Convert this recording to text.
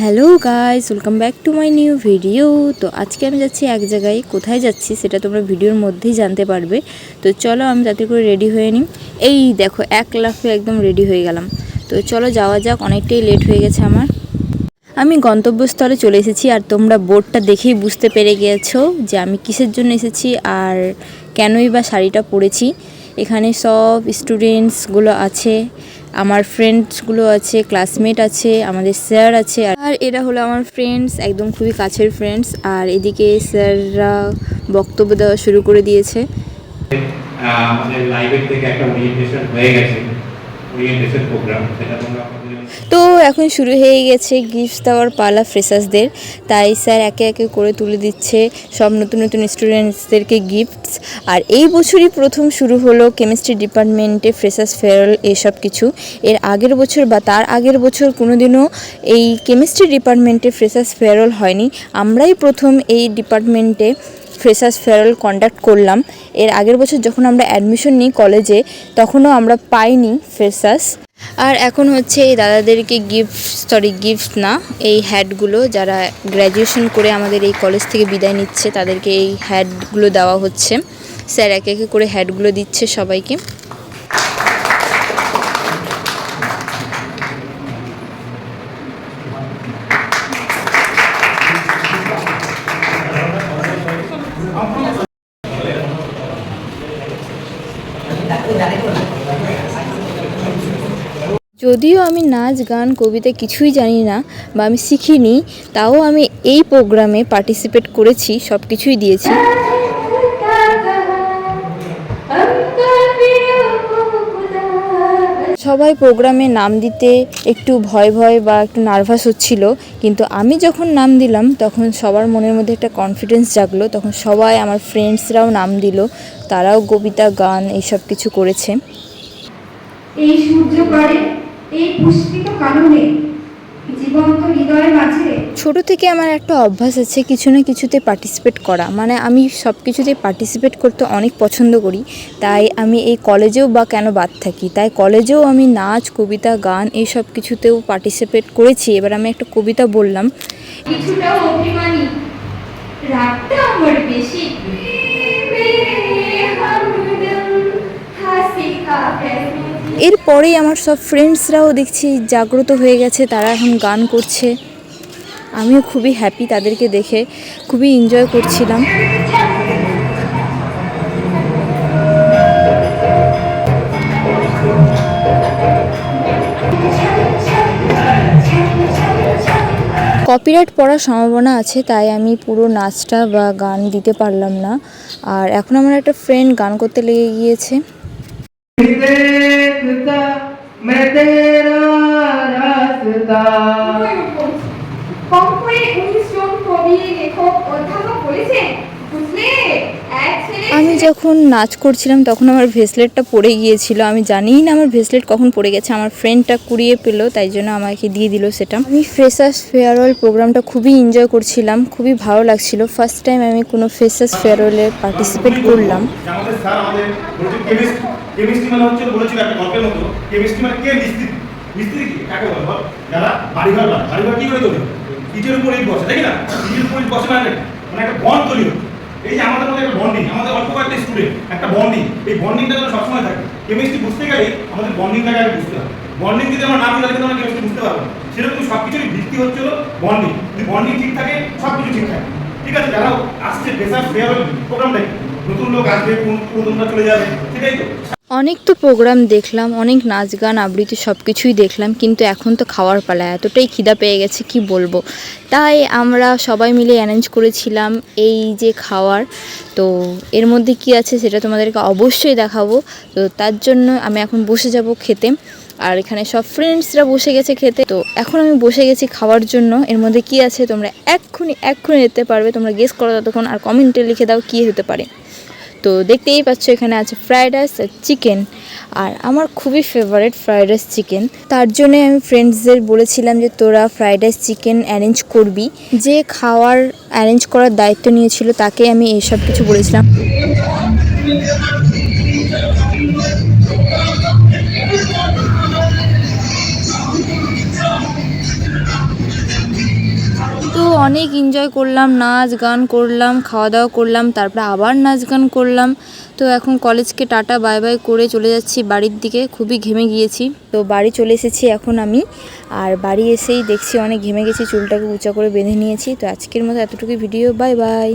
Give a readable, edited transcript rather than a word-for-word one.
Hello guys, welcome back to my new video. তো আজকে আমি যাচ্ছি এক জায়গায়, কোথায় যাচ্ছি সেটা তোমরা ভিডিওর মধ্যেই জানতে পারবে। তো চলো আমি যাতে করে রেডি হয়ে নিই। এই দেখো এক লাফে একদম রেডি হয়ে গেলাম। তো চলো যাওয়া যাক, অনেকটাই লেট হয়ে গেছে আমার। আমি গন্তব্যস্থলে চলে এসেছি আর তোমরা বোর্ডটা দেখেই বুঝতে পেরে গিয়েছো যে আমি কিসের জন্য এসেছি আর কেনই বা শাড়িটা পরেছি। এখানে সব স্টুডেন্টসগুলো আছে, আমার ফ্রেন্ডসগুলো আছে, ক্লাসমেট আছে, আমাদের স্যার আছে। আর এরা হলো আমার ফ্রেন্ডস, একদম খুবই কাছের ফ্রেন্ডস। আর এদিকে স্যাররা বক্তব্য দেওয়া শুরু করে দিয়েছে। আমাদের লাইব্রেরি থেকে একটা ওরিয়েন্টেশন হয়ে গেছে, ওরিয়েন্টেশন প্রোগ্রাম, সেটা তোমরা তো এখন শুরু হয়ে গেছে গিফট দেওয়ার পালা ফ্রেশার্সদের। তাই স্যার একে একে করে তুলে দিচ্ছে সব নতুন নতুন স্টুডেন্টসদেরকে গিফটস। আর এই বছরই প্রথম শুরু হলো কেমিস্ট্রি ডিপার্টমেন্টে ফ্রেশার্স ফেয়ারওয়েল এসব কিছু। এর আগের বছর বা তার আগের বছর কোনোদিনও এই কেমিস্ট্রি ডিপার্টমেন্টে ফ্রেশার্স ফেয়ারওয়েল হয়নি। আমরাই প্রথম এই ডিপার্টমেন্টে ফ্রেশার্স ফেয়ারওয়েল কন্ডাক্ট করলাম। এর আগের বছর যখন আমরা অ্যাডমিশন নিই কলেজে, তখনও আমরা পাইনি ফ্রেশার্স। আর এখন হচ্ছে এই দাদাদেরকে গিফট না, এই হ্যাটগুলো যারা গ্র্যাজুয়েশন করে আমাদের এই কলেজ থেকে বিদায় নিচ্ছে তাদেরকে এই হ্যাটগুলো দেওয়া হচ্ছে। স্যার একে একে করে হ্যাটগুলো দিচ্ছে সবাইকে। যদিও আমি নাচ গান কবিতা কিছুই জানি না বা আমি শিখিনি, তাও আমি এই প্রোগ্রামে পার্টিসিপেট করেছি, সব কিছুই দিয়েছি। সবাই প্রোগ্রামে নাম দিতে একটু ভয় ভয় বা একটু নার্ভাস হচ্ছিল, কিন্তু আমি যখন নাম দিলাম তখন সবার মনের মধ্যে একটা কনফিডেন্স জাগলো। তখন সবাই আমার ফ্রেন্ডসরাও নাম দিল, তারাও কবিতা গান এইসব কিছু করেছে। এই সূর্য পারে এই পুষ্পিত কাননে জীবন্ত হৃদয়ের মাঝে। ছোট থেকে আমার একটা অভ্যাস আছে কিছু না কিছুতে পার্টিসিপেট করা, মানে আমি সব কিছুতে পার্টিসিপেট করতে অনেক পছন্দ করি। তাই আমি এই কলেজেও বা কেন বাদ থাকি, তাই কলেজেও আমি নাচ কবিতা গান এই সব কিছুতেও পার্টিসিপেট করেছি। এবার আমি একটা কবিতা বললাম। কিছুটা অভিমানী রাগটা আমার বেশি, এরপরেই আমার সব ফ্রেন্ডসরাও দেখছি জাগ্রত হয়ে গেছে, তারা এখন গান করছে। আমিও খুবই হ্যাপি তাদেরকে দেখে, খুবই এনজয় করছিলাম। কপিরাইট পড়ার সম্ভাবনা আছে, তাই আমি পুরো নাচটা বা গান দিতে পারলাম না। আর এখন আমার একটা ফ্রেন্ড গান করতে লেগে গিয়েছে। আমি যখন নাচ করছিলাম তখন আমার ভেসলেটটা পড়ে গিয়েছিল। আমি জানিই না আমার ভেসলেট কখন পড়ে গেছে, আমার ফ্রেন্ডটা কুড়িয়ে পেলো, তাই জন্য আমাকে দিয়ে দিল সেটা। আমি ফ্রেশার্স ফেয়ারওয়েল প্রোগ্রামটা খুবই এনজয় করছিলাম, খুবই ভালো লাগছিল। ফার্স্ট টাইম আমি কোনো ফ্রেশার্স ফেয়ারওয়েলে পার্টিসিপেট করলাম। আমাদের স্যার আমাদের কেমিস্ট্রি মানে হচ্ছে বলেছিল একটা গল্পের মতো, কেমিস্ট্রি মানে কে মিস্ত্রি, মিস্ত্রি কি কাকে বলে বল, যারা বাড়িঘর কি করে তৈরি, ইটের উপর ইট বসে, দেখি না ইটের উপর ইট বসে, মানে একটা বন্ড তৈরি হতো। এই যে আমাদের মধ্যে একটা বন্ডিং, আমাদের অল্প কয়েকটা স্টুডেন্ট একটা বন্ডিং, এই বন্ডিংটা যেন সবসময় থাকে। কেমিস্ট্রি বুঝতে গেলে আমাদের বন্ডিংটাকে আগে বুঝতে হবে। বন্ডিং যদি আমরা না বুঝতে তাহলে আমরা কেমিস্ট্রি বুঝতে পারবো না। সেরকম সব কিছুরই ভিত্তি হচ্ছে বন্ডিং। যদি বন্ডিং ঠিক থাকে সব কিছু ঠিক থাকে। ঠিক আছে, যারা আসছে ফ্রেশার্স ফেয়ারওয়েল প্রোগ্রামটাই, নতুন লোক আসবে, পুরোনোটা চলে যাবে, সেটাই তো। অনেক তো প্রোগ্রাম দেখলাম, অনেক নাচ গান আবৃত্তি সব কিছুই দেখলাম, কিন্তু এখন তো খাওয়ার পালা, এতটাই খিদা পেয়ে গেছে কি বলবো। তাই আমরা সবাই মিলে অ্যারেঞ্জ করেছিলাম এই যে খাওয়ার। তো এর মধ্যে কি আছে সেটা তোমাদেরকে অবশ্যই দেখাবো। তো তার জন্য আমি এখন বসে যাব খেতে। আর এখানে সব ফ্রেন্ডসরা বসে গেছে খেতে। তো এখন আমি বসে গেছি খাওয়ার জন্য। এর মধ্যে কি আছে তোমরা এক্ষুনি দেখতে পারবে। তোমরা গেস করো ততক্ষণ, আর কমেন্টে লিখে দাও কী হতে পারে। তো দেখতেই পাচ্ছ এখানে আছে ফ্রাইড রাইস আর চিকেন। আর আমার খুবই ফেভারিট ফ্রাইড রাইস চিকেন, তার জন্যে আমি ফ্রেন্ডসদের বলেছিলাম যে তোরা ফ্রাইড রাইস চিকেন অ্যারেঞ্জ করবি। যে খাওয়ার অ্যারেঞ্জ করার দায়িত্ব নিয়েছিল তাকে আমি এইসব কিছু বলেছিলাম। অনেক এনজয় করলাম, নাচ গান করলাম, খাওয়া দাওয়া করলাম, তারপরে আবার নাচ গান করলাম। তো এখন কলেজকে টাটা বাই বাই করে চলে যাচ্ছি বাড়ির দিকে, খুবই ঘেমে গিয়েছি। তো বাড়ি চলে এসেছি এখন আমি, আর বাড়ি এসেই দেখছি অনেক ঘেমে গেছি, চুলটাকে উঁচা করে বেঁধে নিয়েছি। তো আজকের মতো এতটুকুই ভিডিও, বাই বাই।